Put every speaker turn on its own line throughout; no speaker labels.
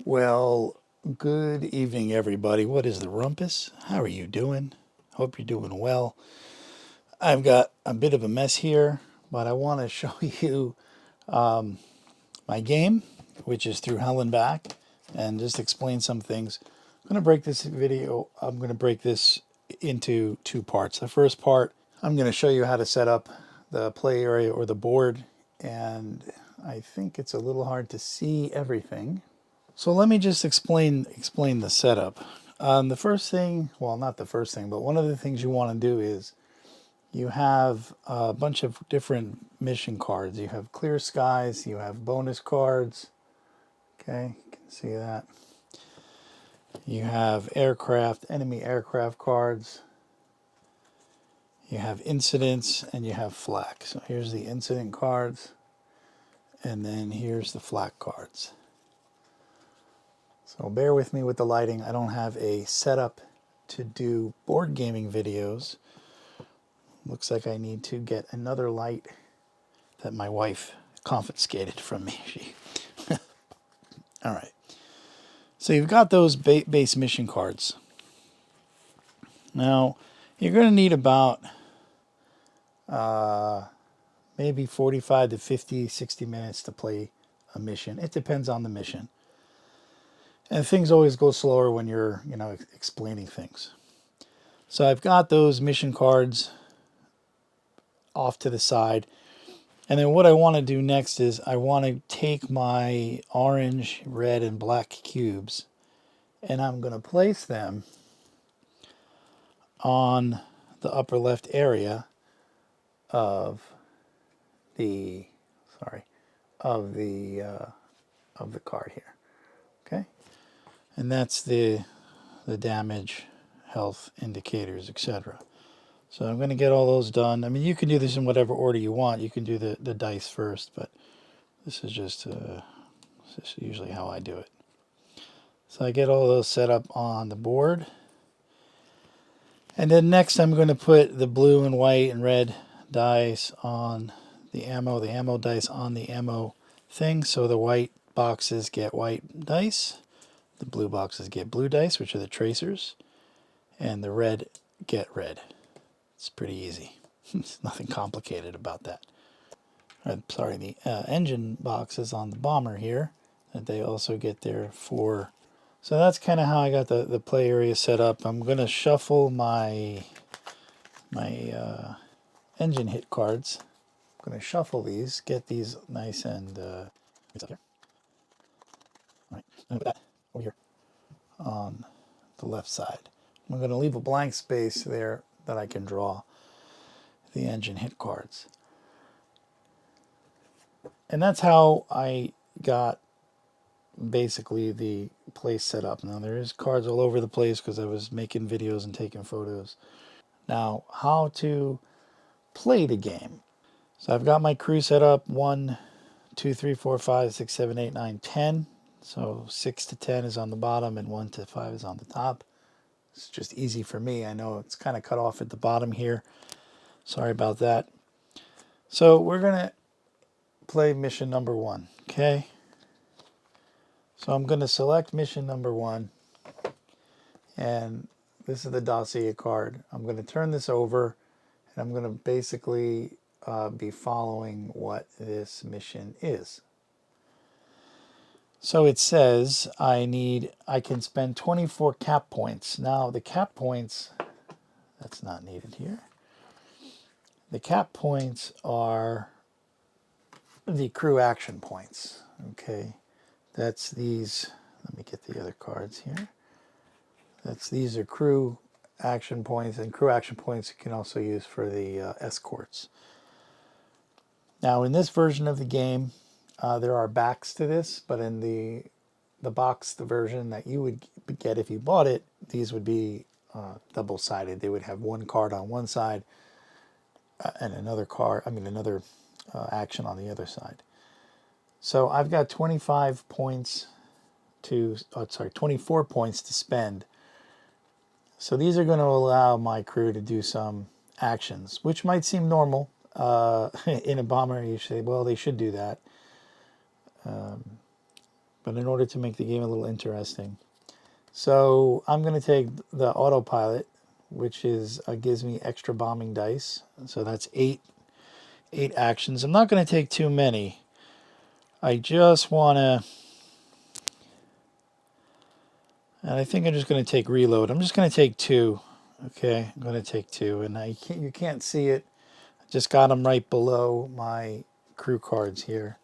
Well, good evening, everybody. What is the rumpus? How are you doing? Hope you're doing well. I've got a bit of a mess here, but I want to show you my game, which is through hell and back, and just explain some things. I'm going to break this into two parts. The first part, I'm going to show you how to set up the play area or the board, and I think it's a little hard to see everything. So let me just explain the setup. The first thing, well, not the first thing, but one of the things you want to do is you have a bunch of different mission cards. You have clear skies, you have bonus cards. Okay, you can see that. You have aircraft, enemy aircraft cards. You have incidents and you have flak. So here's the incident cards, and then here's the flak cards. So bear with me with the lighting. I don't have a setup to do board gaming videos. Looks like I need to get another light that my wife confiscated from me. All right. So you've got those base mission cards. Now, you're going to need about maybe 45 to 50, 60 minutes to play a mission. It depends on the mission. And things always go slower when you're, explaining things. So I've got those mission cards off to the side. And then what I want to do next is I want to take my orange, red, and black cubes, and I'm going to place them on the upper left area of the of the card here. Okay, and that's the damage, health indicators, etc. So I'm going to get all those done. I mean, you can do this in whatever order you want. You can do the dice first, but this is just this is usually how I do it. So I get all those set up on the board. And then next I'm going to put the blue and white and red dice on the ammo dice on the ammo thing. So the white boxes get white dice, the blue boxes get blue dice, which are the tracers, and the red get red. It's pretty easy. There's nothing complicated about that. Sorry, the engine boxes on the bomber here, that they also get their 4. So that's kind of how I got the play area set up. I'm going to shuffle my engine hit cards. I'm going to shuffle these, get these nice and up here. All right, I'm going to put that over here on the left side. I'm going to leave a blank space there that I can draw the engine hit cards. And that's how I got basically the place set up. Now there is cards all over the place because I was making videos and taking photos. Now how to play the game. So I've got my crew set up 1, 2, 3, 4, 5, 6, 7, 8, 9, 10. So 6 to 10 is on the bottom and 1 to 5 is on the top. It's just easy for me. I know it's kind of cut off at the bottom here. Sorry about that. So we're going to play mission number 1. Okay. So I'm going to select mission number 1. And this is the dossier card. I'm going to turn this over and I'm going to basically be following what this mission is. So it says I can spend 24 cap points. Now the cap points, that's not needed here. The cap points are the crew action points. Okay, that's these. Let me get the other cards here. These are crew action points, and crew action points you can also use for the escorts. Now in this version of the game, there are backs to this, but in the box, the version that you would get if you bought it, these would be double-sided. They would have one card on one side and another action on the other side. So I've got 24 points to spend. So these are going to allow my crew to do some actions, which might seem normal. In a bomber, you say, well, they should do that. but in order to make the game a little interesting. So I'm going to take the autopilot, which is gives me extra bombing dice. So that's eight actions. I'm not going to take too many. I just want to, and I think I'm just going to take reload. I'm just going to take 2. Okay, I'm going to take 2, and you can't see it. I just got them right below my crew cards here.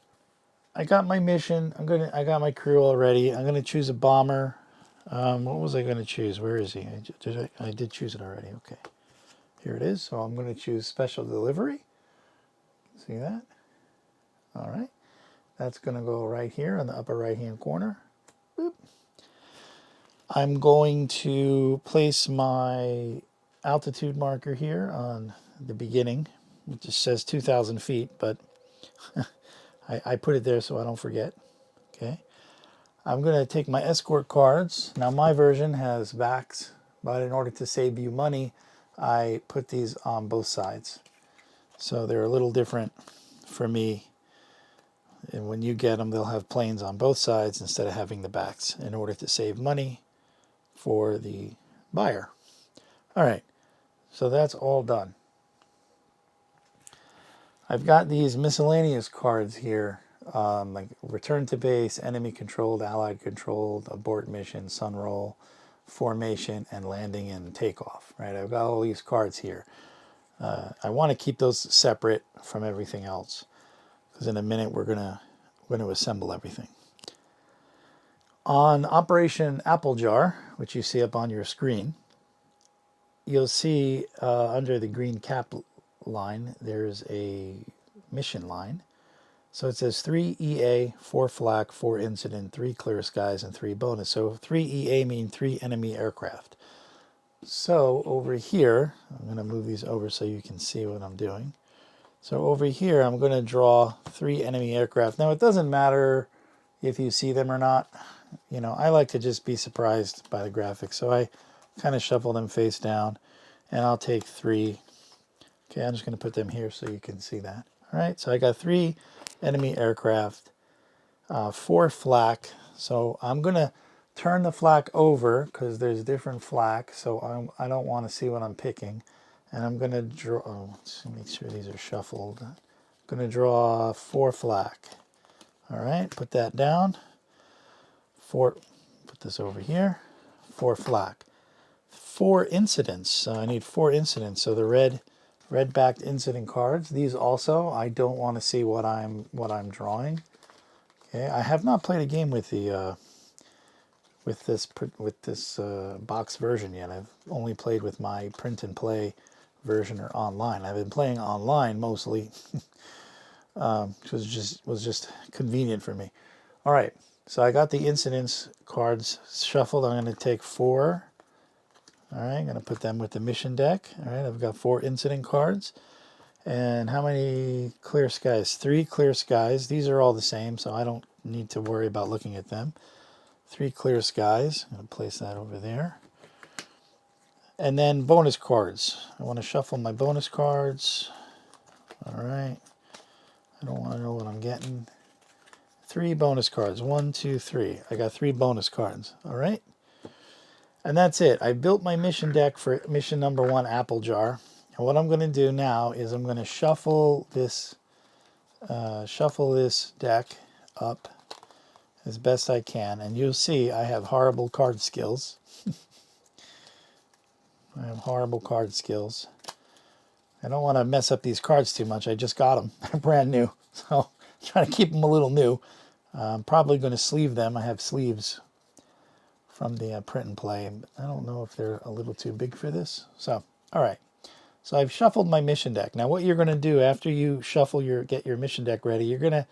I got my mission. I got my crew already. I'm gonna choose a bomber. What was I gonna choose? Where is he? I did choose it already. Okay, here it is. So I'm gonna choose special delivery. See that? All right. That's gonna go right here in the upper right hand corner. Boop. I'm going to place my altitude marker here on the beginning. It just says 2,000 feet, but I put it there so I don't forget. Okay. I'm going to take my escort cards. Now my version has backs, but in order to save you money, I put these on both sides. So they're a little different for me. And when you get them, they'll have planes on both sides instead of having the backs in order to save money for the buyer. All right, so that's all done. I've got these miscellaneous cards here, like return to base, enemy controlled, allied controlled, abort mission, sun roll, formation, and landing and takeoff. Right, I've got all these cards here. I want to keep those separate from everything else because in a minute we're gonna assemble everything. On Operation Apple Jar, which you see up on your screen, you'll see under the green cap line, there's a mission line. So it says 3 EA, 4 flak, 4 incident, 3 clear skies, and 3 bonus. So 3 EA mean 3 enemy aircraft. So over here, I'm going to move these over so you can see what I'm doing. So over here, I'm going to draw 3 enemy aircraft. Now it doesn't matter if you see them or not. You know, I like to just be surprised by the graphics. So I kind of shuffle them face down, and I'll take 3. Okay, I'm just going to put them here so you can see that. All right, so I got 3 enemy aircraft, 4 flak. So I'm going to turn the flak over because there's different flak. So I don't want to see what I'm picking. And I'm going to draw, let's make sure these are shuffled. I'm going to draw 4 flak. All right, put that down. 4, put this over here. 4 flak. 4 incidents. So I need 4 incidents. So the red-backed incident cards. These also, I don't want to see what I'm drawing. Okay, I have not played a game with the with this box version yet. I've only played with my print and play version or online. I've been playing online mostly, which was just convenient for me. All right, so I got the incidents cards shuffled. I'm going to take 4. All right, I'm going to put them with the mission deck. All right, I've got 4 incident cards. And how many clear skies? 3 clear skies. These are all the same, so I don't need to worry about looking at them. 3 clear skies. I'm going to place that over there. And then bonus cards. I want to shuffle my bonus cards. All right. I don't want to know what I'm getting. 3 bonus cards. 1, 2, 3. I got 3 bonus cards. All right. And that's it. I built my mission deck for mission number 1, Apple Jar. And what I'm going to do now is I'm going to shuffle this deck up as best I can. And you'll see I have horrible card skills. I have horrible card skills. I don't want to mess up these cards too much. I just got them. They're brand new. So I'm trying to keep them a little new. I'm probably going to sleeve them. I have sleeves from the print and play. I don't know if they're a little too big for this. So, all right. So I've shuffled my mission deck. Now what you're going to do after you shuffle get your mission deck ready, you're going to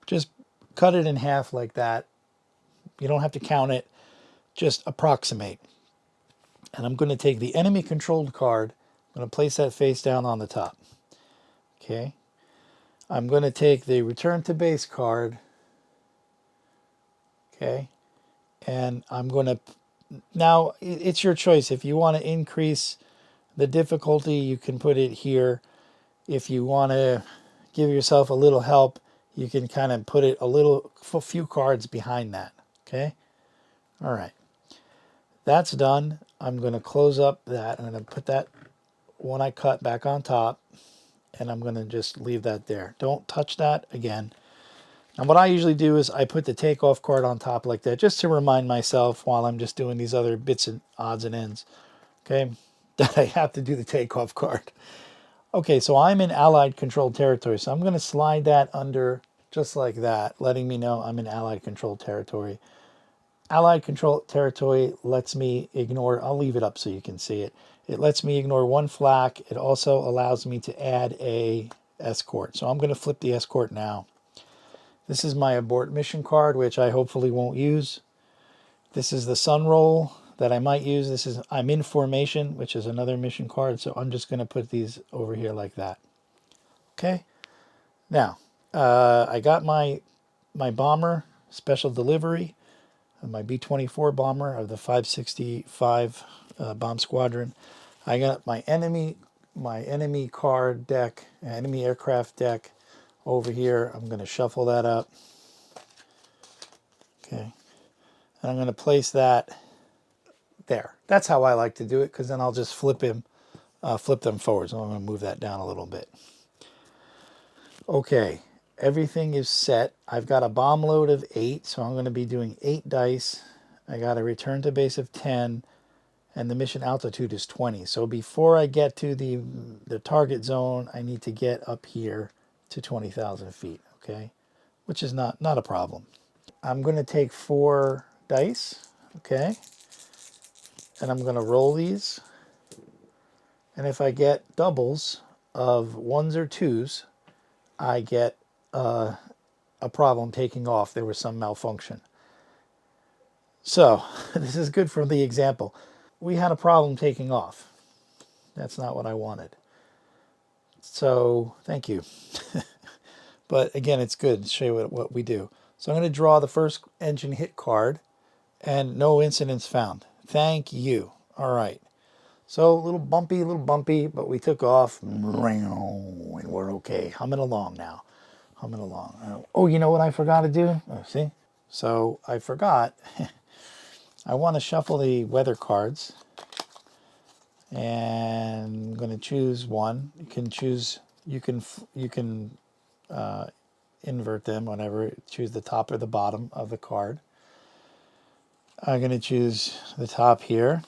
just cut it in half like that. You don't have to count it. Just approximate. And I'm going to take the enemy controlled card. I'm going to place that face down on the top. Okay. I'm going to take the return to base card. Okay. And I'm going to, now it's your choice. If you want to increase the difficulty, you can put it here. If you want to give yourself a little help, you can kind of put it a few cards behind that. Okay. All right. That's done. I'm going to close up that. I'm going to put that one I cut back on top, and I'm going to just leave that there. Don't touch that again. And what I usually do is I put the takeoff card on top like that, just to remind myself while I'm just doing these other bits and odds and ends, okay, that I have to do the takeoff card. Okay, so I'm in Allied controlled territory, so I'm going to slide that under just like that, letting me know I'm in Allied controlled territory. Allied controlled territory lets me ignore, I'll leave it up so you can see it. It lets me ignore one flak. It also allows me to add a escort. So I'm going to flip the escort now. This is my abort mission card, which I hopefully won't use. This is the sun roll that I might use. This is I'm in formation, which is another mission card. So I'm just going to put these over here like that. Okay. Now, I got my bomber special delivery, my B-24 bomber of the 565 bomb squadron. I got my enemy card deck, enemy aircraft deck over here. I'm going to shuffle that up. Okay. And I'm going to place that there. That's how I like to do it, because then I'll just flip them forward. So I'm going to move that down a little bit. Okay. Everything is set. I've got a bomb load of 8, so I'm going to be doing 8 dice. I got a return to base of 10, and the mission altitude is 20. So before I get to the target zone, I need to get up here to 20,000 feet, okay? Which is not a problem. I'm going to take 4 dice, okay? And I'm going to roll these. And if I get doubles of 1s or 2s, I get a problem taking off. There was some malfunction. So this is good for the example. We had a problem taking off. That's not what I wanted. So thank you. But again, it's good to show you what we do. So I'm going to draw the first engine hit card, and no incidents found. Thank you. All right. So a little bumpy, but we took off, and we're okay. Humming along now. Humming along. Oh, you know what I forgot to do? Oh, see? So I forgot. I want to shuffle the weather cards, and I'm going to choose one. You can choose. You can invert them whenever. Choose the top or the bottom of the card. I'm going to choose the top here.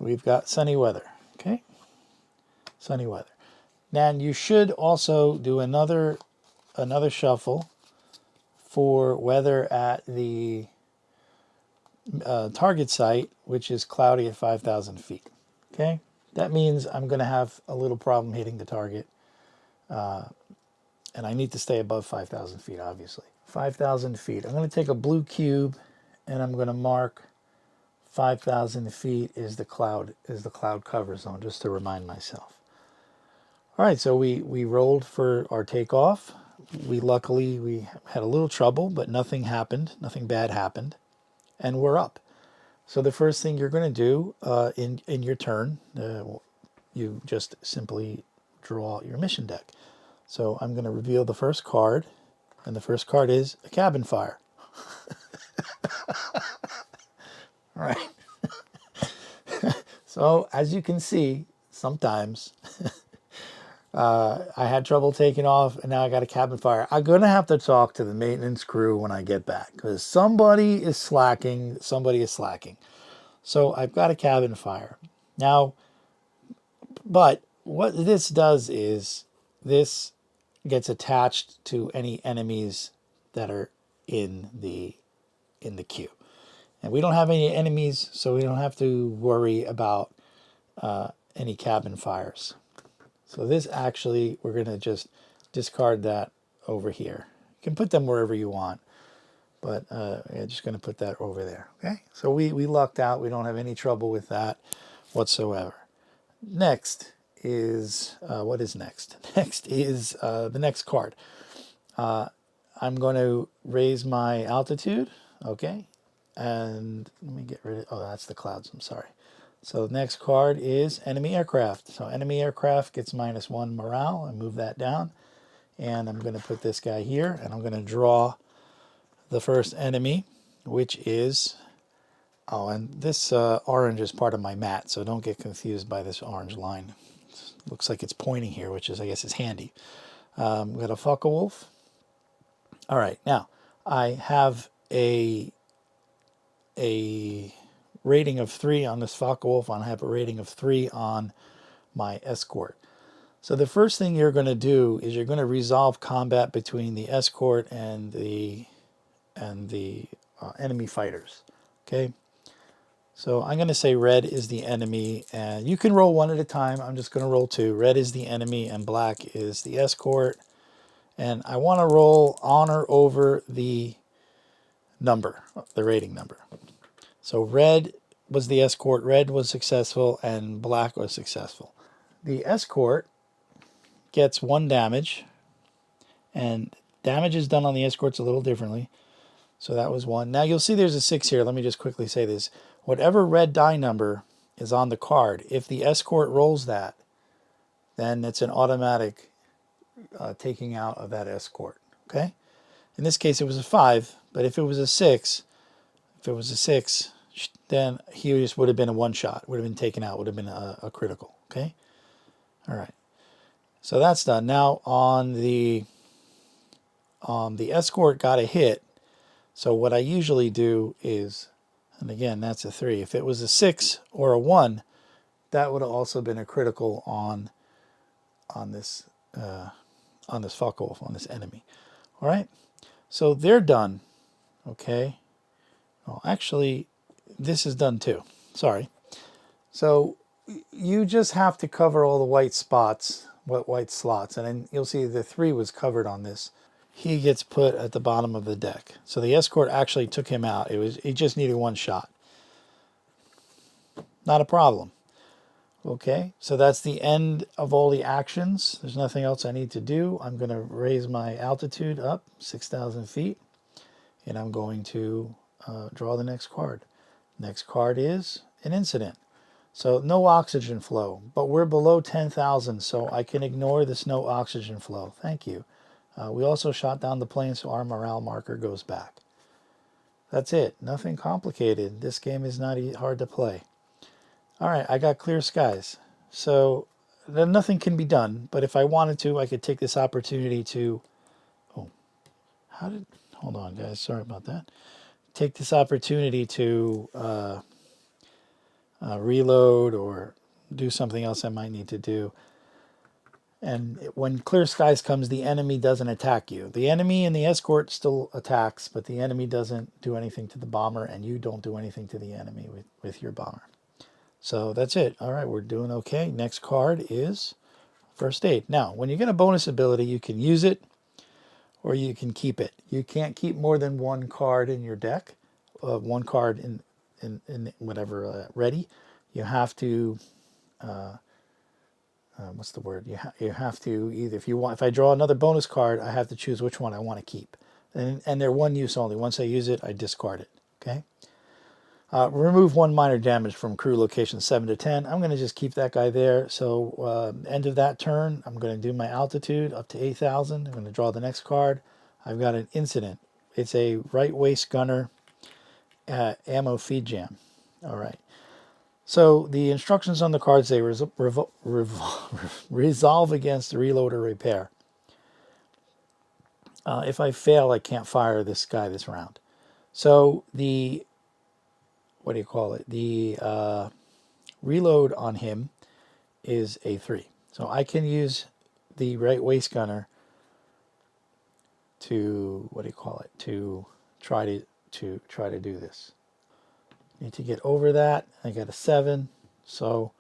We've got sunny weather. Okay, sunny weather. Now you should also do another shuffle for weather at the target site, which is cloudy at 5,000 feet. Okay, that means I'm going to have a little problem hitting the target, and I need to stay above 5,000 feet, obviously. 5,000 feet. I'm going to take a blue cube, and I'm going to mark 5,000 feet is the cloud cover zone, just to remind myself. All right, so we rolled for our takeoff. Luckily we had a little trouble, but nothing happened. Nothing bad happened, and we're up. So the first thing you're going to do in your turn, you just simply draw your mission deck. So I'm going to reveal the first card, and the first card is a cabin fire. All right. So as you can see, sometimes I had trouble taking off, and now I got a cabin fire. I'm going to have to talk to the maintenance crew when I get back, because somebody is slacking. So I've got a cabin fire. Now, but what this does is this gets attached to any enemies that are in the queue. And we don't have any enemies, so we don't have to worry about any cabin fires. So this actually, we're going to just discard that over here. You can put them wherever you want, but I'm just going to put that over there. Okay, so we lucked out. We don't have any trouble with that whatsoever. Next is, what is next? Next is the next card. I'm going to raise my altitude, okay? And let me get rid of, oh, that's the clouds, I'm sorry. So the next card is enemy aircraft. So enemy aircraft gets -1 morale. I move that down. And I'm going to put this guy here, and I'm going to draw the first enemy. which is, oh, and this orange is part of my mat, so don't get confused by this orange line. It looks like it's pointing here, which is, I guess, is handy. We got a Focke-Wulf. All right, now I have a rating of 3 on this Focke-Wulf, and I have a rating of 3 on my escort. So the first thing you're going to do is you're going to resolve combat between the escort and the enemy fighters. Okay. So I'm going to say red is the enemy, and you can roll one at a time. I'm just going to roll 2. Red is the enemy and black is the escort. And I want to roll honor over the number, the rating number. So red was the escort, red was successful, and black was successful. The escort gets 1 damage, and damage is done on the escorts a little differently. So that was 1. Now you'll see there's a 6 here. Let me just quickly say this. Whatever red die number is on the card, if the escort rolls that, then it's an automatic taking out of that escort. Okay? In this case, it was a 5, but if it was a 6, then he just would have been a 1-shot, would have been taken out, would have been a critical. Okay? All right. So that's done. Now on the escort got a hit. So what I usually do is, and again, that's a 3. If it was a 6 or a 1, that would have also been a critical on this Focke-Wulf, on this enemy. All right. So they're done. Okay. Well, actually, this is done too. Sorry. So you just have to cover all the white spots, white slots, and then you'll see the 3 was covered on this. He gets put at the bottom of the deck. So the escort actually took him out. He just needed 1 shot. Not a problem. Okay, so that's the end of all the actions. There's nothing else I need to do. I'm going to raise my altitude up 6,000 feet, and I'm going to draw the next card. Next card is an incident. So no oxygen flow, but we're below 10,000, so I can ignore this no oxygen flow. Thank you. We also shot down the plane, so our morale marker goes back. That's it. Nothing complicated. This game is not hard to play. All right, I got clear skies. So then nothing can be done, but if I wanted to, I could take this opportunity to... Oh, hold on, guys. Sorry about that. Take this opportunity to reload or do something else I might need to do. And when clear skies comes, the enemy doesn't attack you. The enemy and the escort still attacks, but the enemy doesn't do anything to the bomber, and you don't do anything to the enemy with your bomber. So that's it. All right, we're doing okay. Next card is first aid. Now, when you get a bonus ability, you can use it or you can keep it. You can't keep more than 1 card in your deck, 1 card in whatever ready. You have to... what's the word? You have to either, if I draw another bonus card, I have to choose which one I want to keep. And they're 1 use only. Once I use it, I discard it. Okay? Remove 1 minor damage from crew location 7 to 10. I'm going to just keep that guy there. So end of that turn, I'm going to do my altitude up to 8,000. I'm going to draw the next card. I've got an incident. It's a right waist gunner ammo feed jam. All right. So the instructions on the cards say resolve against reload or repair. If I fail, I can't fire this guy this round. So the, what do you call it? The reload on him is a 3. So I can use the right waist gunner to, what do you call it? To try to do this. Need to get over that. I got a 7, so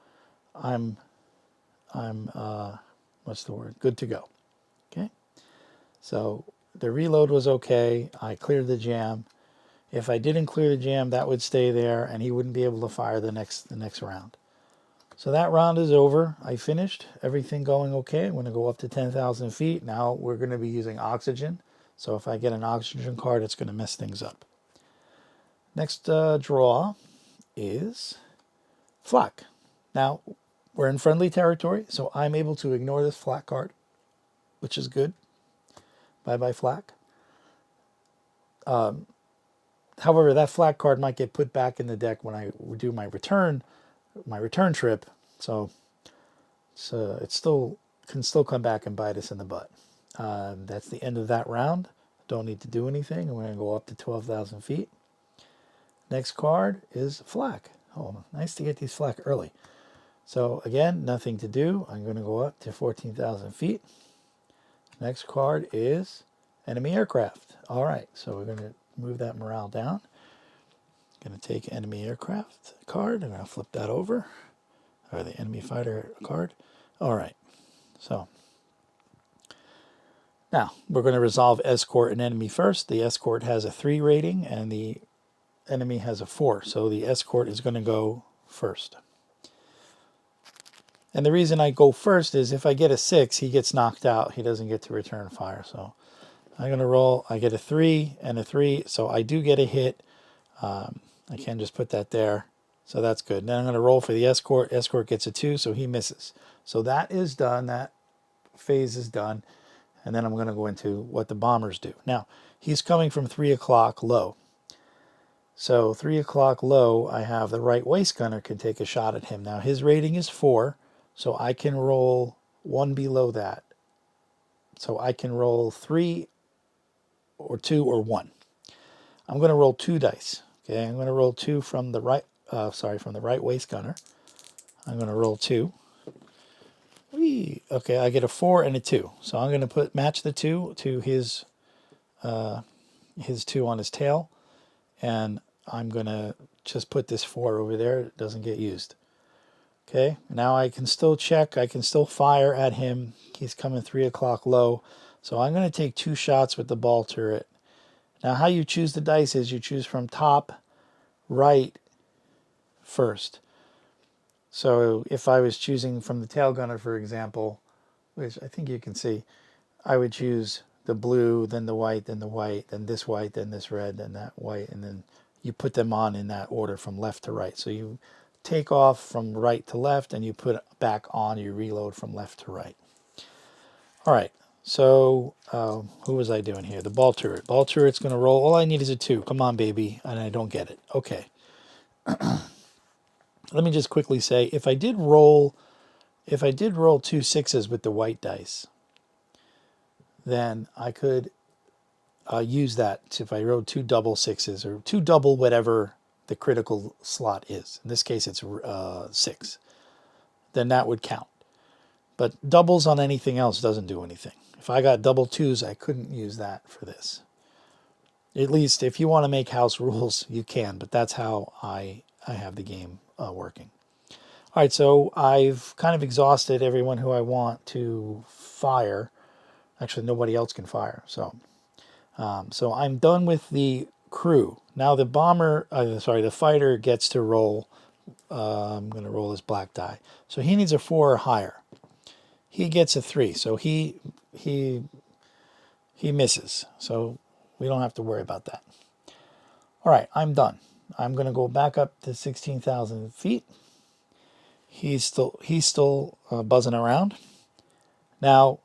I'm what's the word? Good to go. Okay. So the reload was okay. I cleared the jam. If I didn't clear the jam, that would stay there, and he wouldn't be able to fire the next round. So that round is over. I finished. Everything going okay. I'm going to go up to 10,000 feet. Now we're going to be using oxygen. So if I get an oxygen card, it's going to mess things up. Next draw is flak. Now, we're in friendly territory, so I'm able to ignore this flak card, which is good. Bye-bye flak. The However, that flak card might get put back in the deck when I do my return trip. So it still can still come back and bite us in the butt. That's the end of that round. Don't need to do anything. I'm going to go up to 12,000 feet. Next card is flak. Oh, nice to get these flak early. So again, nothing to do. I'm going to go up to 14,000 feet. Next card is enemy aircraft. All right, so we're going to move that morale down. Going to take enemy aircraft card. I'm going to flip that over. Or the enemy fighter card. All right, so now we're going to resolve escort and enemy first. The escort has a 3 rating and the enemy has a 4. So the escort is going to go first. And the reason I go first is if I get a 6, he gets knocked out. He doesn't get to return fire. So I'm going to roll. I get a 3 and a 3. So I do get a hit. I can just put that there. So that's good. Then I'm going to roll for the escort. Escort gets a 2, so he misses. So that is done. That phase is done. And then I'm going to go into what the bombers do. Now, he's coming from 3 o'clock low. So 3 o'clock low, I have the right waist gunner can take a shot at him. Now, his rating is 4, so I can roll 1 below that. So I can roll 3 or 2 or 1. I'm going to roll 2 dice. Okay, I'm going to roll 2 from the right, from the right waist gunner. I'm going to roll 2. Whee! Okay, I get a 4 and a 2. So I'm going to match the 2 to his 2 on his tail, and I'm going to just put this 4 over there. It doesn't get used. Okay, now I can still check. I can still fire at him. He's coming 3 o'clock low. So I'm going to take 2 shots with the ball turret. Now how you choose the dice is you choose from top right first. So if I was choosing from the tail gunner, for example, which I think you can see, I would choose the blue, then the white, then this white, then this red, then that white, and then you put them on in that order from left to right. So you take off from right to left and you put it back on, you reload from left to right. All right, so who was I doing here? The ball turret. Ball turret's going to roll. All I need is a 2. Come on, baby. And I don't get it. Okay. Let me just quickly say, if I did roll 2 6s with the white dice, then I could use that. If I rolled 2 double 6s or 2 double whatever the critical slot is, in this case it's 6, then that would count. But doubles on anything else doesn't do anything. If I got double 2s, I couldn't use that for this. At least if you want to make house rules, you can, but that's how I have the game working. All right, so I've kind of exhausted everyone who I want to fire. Actually, nobody else can fire. So I'm done with the crew. Now the the fighter gets to roll. I'm going to roll his black die. So he needs a 4 or higher. He gets a 3, so he misses. So we don't have to worry about that. All right, I'm done. I'm going to go back up to 16,000 feet. He's still buzzing around. Now,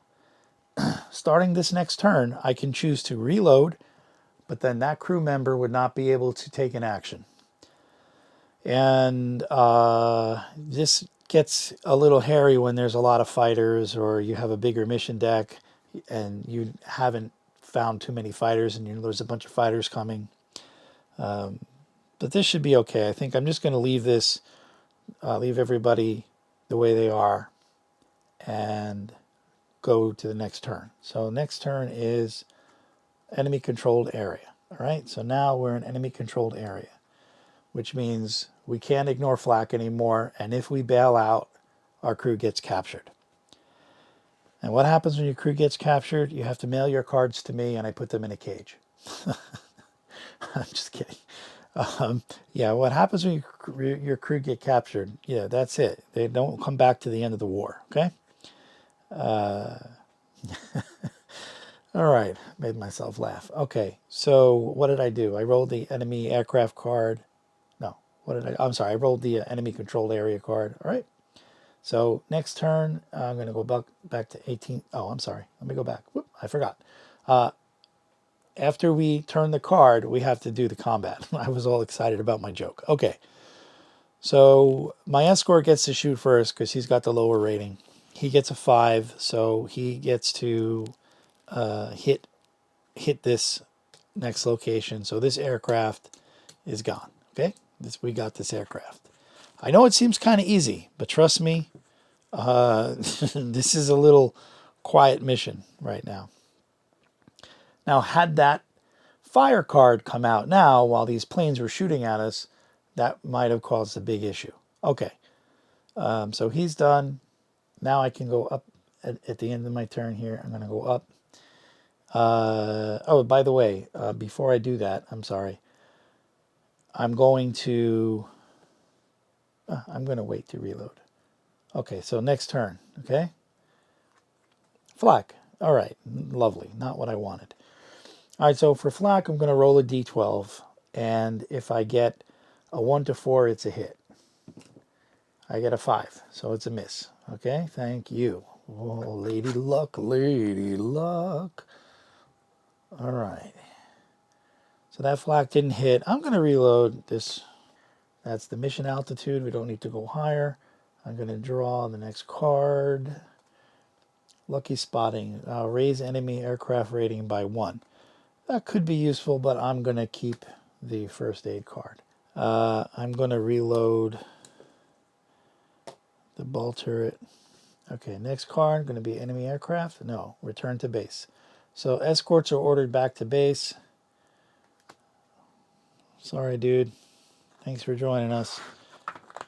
starting this next turn, I can choose to reload, but then that crew member would not be able to take an action. And this gets a little hairy when there's a lot of fighters or you have a bigger mission deck and you haven't found too many fighters and there's a bunch of fighters coming. But this should be okay. I think I'm just going to leave this, leave everybody the way they are and go to the next turn. So next turn is enemy controlled area. All right, so now we're in enemy controlled area, which means we can't ignore flak anymore. And if we bail out, our crew gets captured. And what happens when your crew gets captured? You have to mail your cards to me and I put them in a cage. I'm just kidding. Yeah, what happens when your crew get captured? Yeah, that's it. They don't come back to the end of the war, okay? All right, made myself laugh. Okay, so what did I do? I rolled the enemy aircraft card. No, I'm sorry, I rolled the enemy controlled area card. All right, so next turn, I'm going to go back to 18. Oh, I'm sorry. Let me go back. Whoop, I forgot. after we turn the card, we have to do the combat. I was all excited about my joke. Okay. So my escort gets to shoot first because he's got the lower rating. He gets a 5, so he gets to hit this next location. So this aircraft is gone. Okay, we got this aircraft. I know it seems kind of easy, but trust me, this is a little quiet mission right now. Now, had that fire card come out now while these planes were shooting at us, that might have caused a big issue. Okay, so he's done. Now I can go up at the end of my turn here. I'm going to go up. Oh, by the way, before I do that, I'm sorry. I'm going to wait to reload. Okay, so next turn, okay? Flak. All right, lovely. Not what I wanted. All right, so for flak, I'm going to roll a d12. And if I get a 1 to 4, it's a hit. I get a 5, so it's a miss. Okay, thank you. Oh, lady luck, lady luck. All right. So that flak didn't hit. I'm going to reload this. That's the mission altitude. We don't need to go higher. I'm going to draw the next card. Lucky spotting. Raise enemy aircraft rating by 1. That could be useful, but I'm going to keep the first aid card. I'm going to reload the ball turret. Okay, next card, going to be enemy aircraft. No, return to base. So escorts are ordered back to base. Sorry, dude. Thanks for joining us.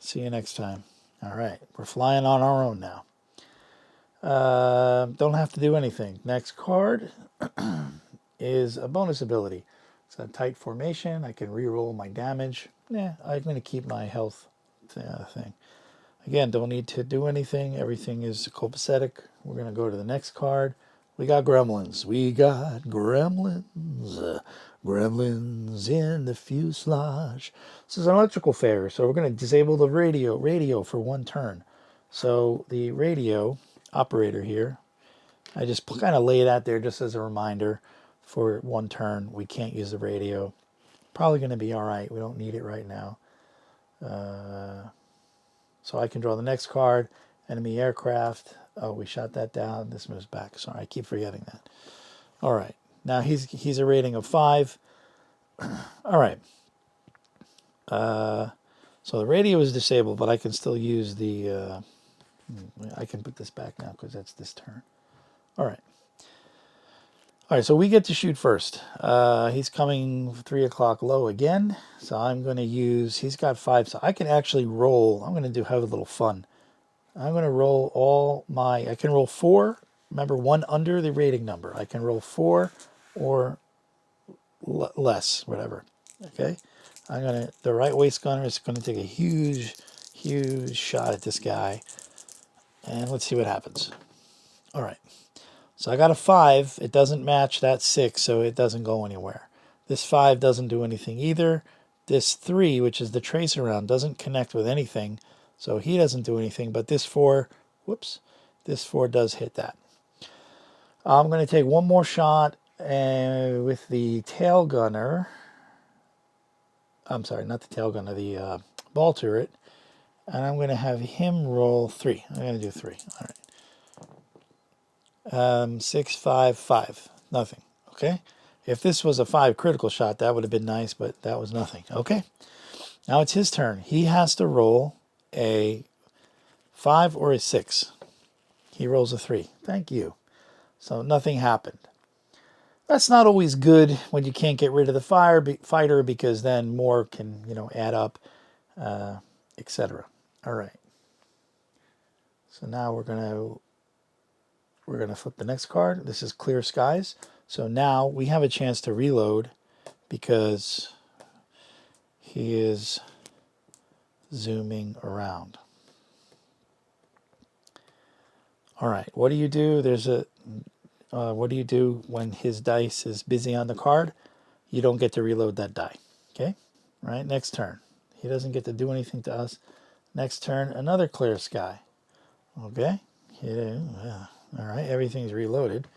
See you next time. All right, we're flying on our own now. Don't have to do anything. Next card is a bonus ability. It's a tight formation. I can reroll my damage. Yeah, I'm going to keep my health thing. Again, don't need to do anything. Everything is copacetic. We're going to go to the next card. We got gremlins. We got gremlins. Gremlins in the fuselage. This is an electrical failure, so we're going to disable the radio for 1 turn. So the radio operator here, I just kind of lay that there just as a reminder for 1 turn. We can't use the radio. Probably going to be all right. We don't need it right now. So I can draw the next card. Enemy aircraft. Oh, we shot that down. This moves back. Sorry, I keep forgetting that. All right. Now he's a rating of 5. All right. So the radio is disabled, but I can still use the... I can put this back now because that's this turn. All right. All right, so we get to shoot first. He's coming 3 o'clock low again. So I'm going to use... He's got 5, so I can actually roll. I'm going to have a little fun. I'm going to roll all my... I can roll 4. Remember, 1 under the rating number. I can roll 4 or less, whatever. Okay? The right waist gunner is going to take a huge shot at this guy. And let's see what happens. All right. So I got a 5. It doesn't match that 6, so it doesn't go anywhere. This 5 doesn't do anything either. This 3, which is the tracer round, doesn't connect with anything, so he doesn't do anything. But this 4, whoops, this 4 does hit that. I'm going to take 1 more shot with the tail gunner. I'm sorry, not the tail gunner, the ball turret. And I'm going to have him roll 3. I'm going to do 3. All right. 6, 5, 5. Nothing. Okay. If this was a 5 critical shot, that would have been nice, but that was nothing. Okay. Now it's his turn. He has to roll a 5 or a 6. He rolls a 3. Thank you. So nothing happened. That's not always good when you can't get rid of the fighter because then more can, add up, etc. All right. So now we're gonna flip the next card. This is clear skies. So now we have a chance to reload because he is zooming around. All right. What do you do? What do you do when his dice is busy on the card? You don't get to reload that die. Okay? All right, next turn. He doesn't get to do anything to us. Next turn, another clear sky. Okay? All right, everything's reloaded.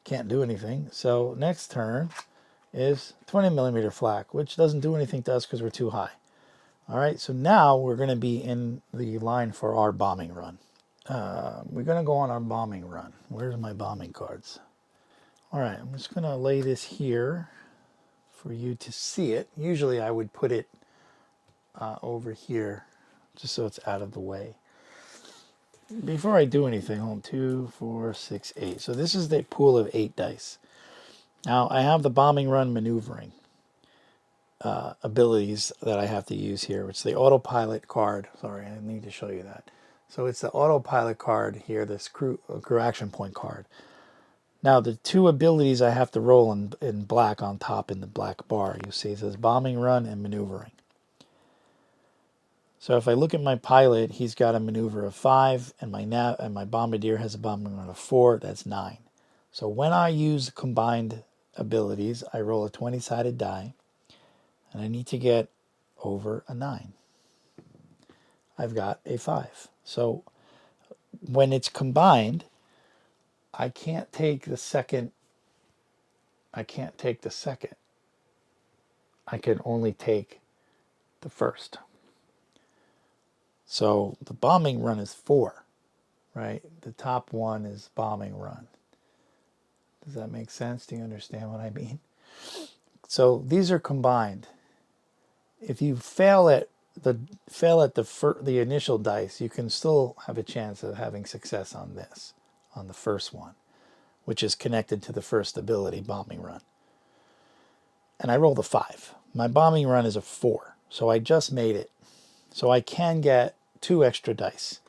Can't do anything. So next turn, is 20 millimeter flak, which doesn't do anything to us because we're too high. All right, so now we're going to be in the line for our bombing run. We're going to go on our bombing run. Where's my bombing cards? All right, I'm just going to lay this here for you to see it. Usually I would put it over here just so it's out of the way. Before I do anything, hold on, 2, 4, 6, 8. So this is the pool of 8 dice. Now I have the bombing run maneuvering abilities that I have to use here. It's the autopilot card. Sorry, I need to show you that. So it's the autopilot card here, this crew action point card. Now the two abilities I have to roll in black on top in the black bar. You see it says bombing run and maneuvering. So if I look at my pilot, he's got a maneuver of 5, and my bombardier has a bombing run of 4. That's 9. So when I use combined abilities, I roll a 20-sided die, and I need to get over a 9. I've got a 5. So when it's combined, I can't take the second. I can only take the first. So the bombing run is 4, right? The top one is bombing run. Does that make sense? Do you understand what I mean? So these are combined. If you fail at the initial dice, you can still have a chance of having success on this, on the first one, which is connected to the first ability, bombing run. And I rolled a 5. My bombing run is a 4, so I just made it. So I can get 2 extra dice.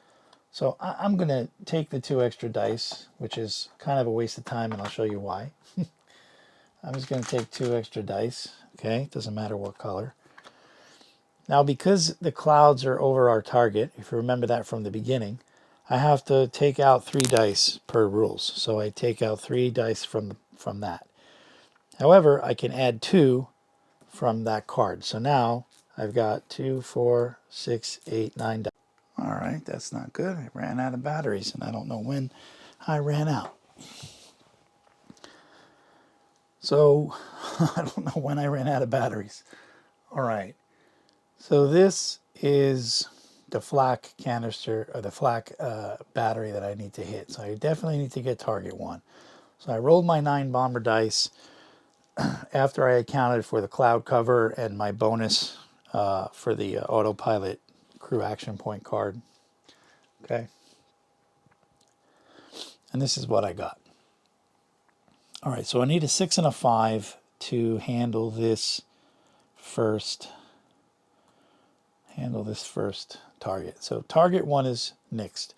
So I'm going to take the 2 extra dice, which is kind of a waste of time, and I'll show you why. I'm just going to take 2 extra dice. Okay, doesn't matter what color. Now, because the clouds are over our target, if you remember that from the beginning, I have to take out 3 dice per rules. So I take out 3 dice from that. However, I can add 2 from that card. So now I've got 2, 4, 6, 8, 9 dice. All right, that's not good. I ran out of batteries, and I don't know when I ran out. So I don't know when I ran out of batteries. All right. So this is the flak canister, or the flak battery that I need to hit. So I definitely need to get target 1. So I rolled my 9 bomber dice after I accounted for the cloud cover and my bonus for the autopilot crew action point card. Okay. And this is what I got. All right, so I need a 6 and a 5 to handle this first target. So target 1 is nixed.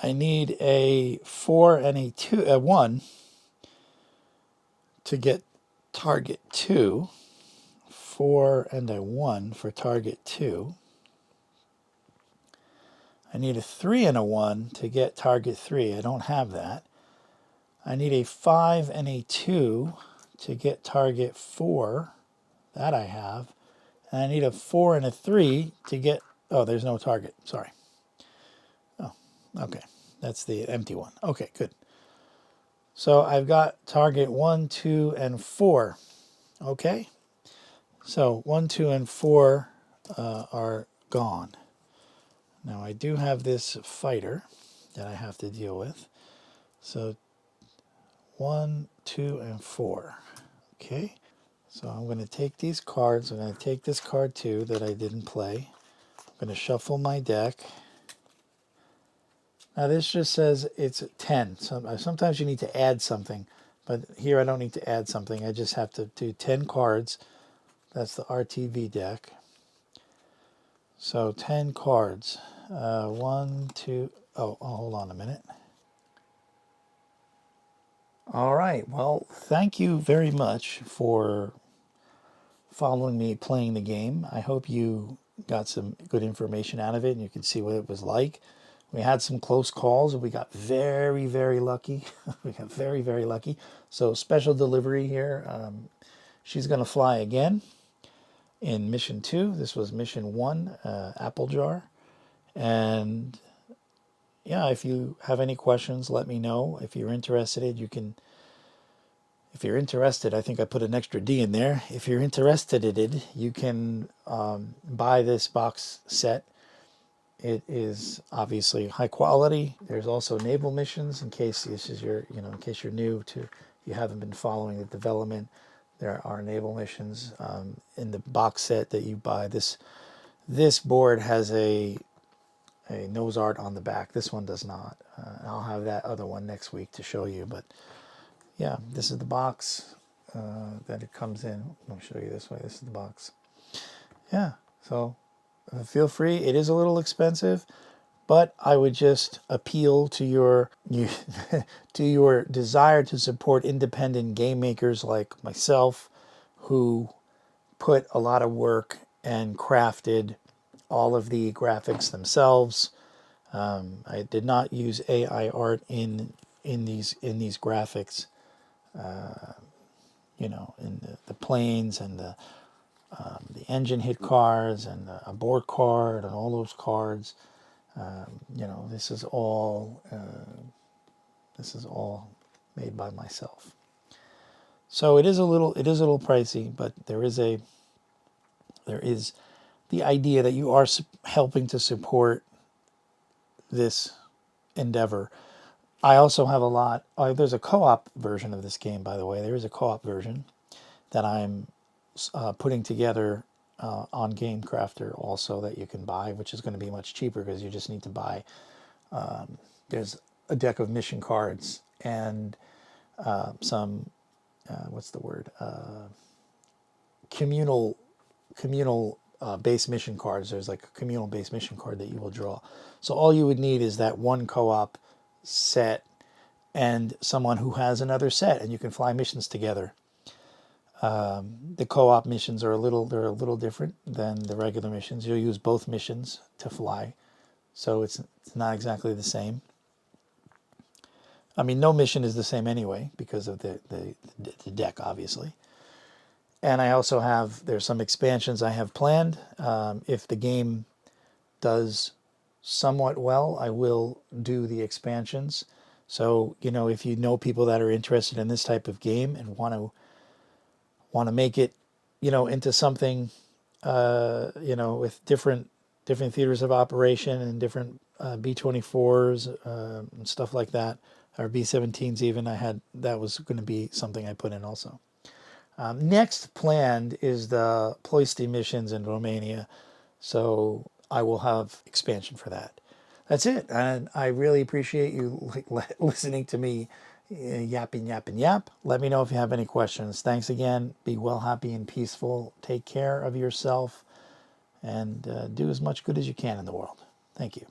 I need a 4 and a 1 to get target 2. 4 and a 1 for target 2. I need a 3 and a 1 to get target 3. I don't have that. I need a 5 and a 2 to get target 4. That I have. And I need a 4 and a 3 to get... Oh, there's no target. Sorry. Oh, okay. That's the empty one. Okay, good. So I've got target 1, 2, and 4. Okay. So 1, 2, and 4 are gone. Now I do have this fighter that I have to deal with. So 1, 2, and 4. Okay. So I'm going to take these cards. I'm going to take this card too that I didn't play. I'm going to shuffle my deck. Now this just says it's 10. Sometimes you need to add something, but here I don't need to add something. I just have to do 10 cards. That's the RTV deck. So 10 cards. 1, 2, oh, hold on a minute. All right, well, thank you very much for following me playing the game. I hope you got some good information out of it and you can see what it was like. We had some close calls and we got very, very lucky. We got very, very lucky. So special delivery here. She's going to fly again in mission 2. This was mission 1, Apple Jar. And yeah, if you have any questions, let me know. If you're interested, you can if you're interested, I think I put an extra D in there. If you're interested in it, you can buy this box set. It is obviously high quality. There's also naval missions in case this is your, in case you're new to, you haven't been following the development. There are naval missions in the box set that you buy. This board has a nose art on the back. This one does not. I'll have that other one next week to show you. But yeah, this is the box that it comes in. I'll show you this way. This is the box. Yeah, so feel free. It is a little expensive, but I would just appeal to your to your desire to support independent game makers like myself, who put a lot of work and crafted all of the graphics themselves. I did not use AI art in these graphics. In the planes and the engine hit cards and a board card and all those cards. This is all made by myself. So it is a little pricey, but there is the idea that you are helping to support this endeavor. I also have a lot. There's a co-op version of this game, by the way. There is a co-op version that I'm putting together on Game Crafter also that you can buy, which is going to be much cheaper because you just need to buy. There's a deck of mission cards and some what's the word? Communal base mission cards. There's like a communal base mission card that you will draw. So all you would need is that one co-op set and someone who has another set, and you can fly missions together. The co-op missions are a little different than the regular missions. You'll use both missions to fly, so it's not exactly the same. I mean, no mission is the same anyway because of the deck, obviously. And I also there's some expansions I have planned. If the game does somewhat well, I will do the expansions. So, if you know people that are interested in this type of game and want to make it, into something, with different theaters of operation and different B-24s and stuff like that, or B-17s even, that was going to be something I put in also. Next planned is the Ploisti missions in Romania, so I will have expansion for that. That's it, and I really appreciate you listening to me yap. Let me know if you have any questions. Thanks again. Be well, happy, and peaceful. Take care of yourself, and do as much good as you can in the world. Thank you.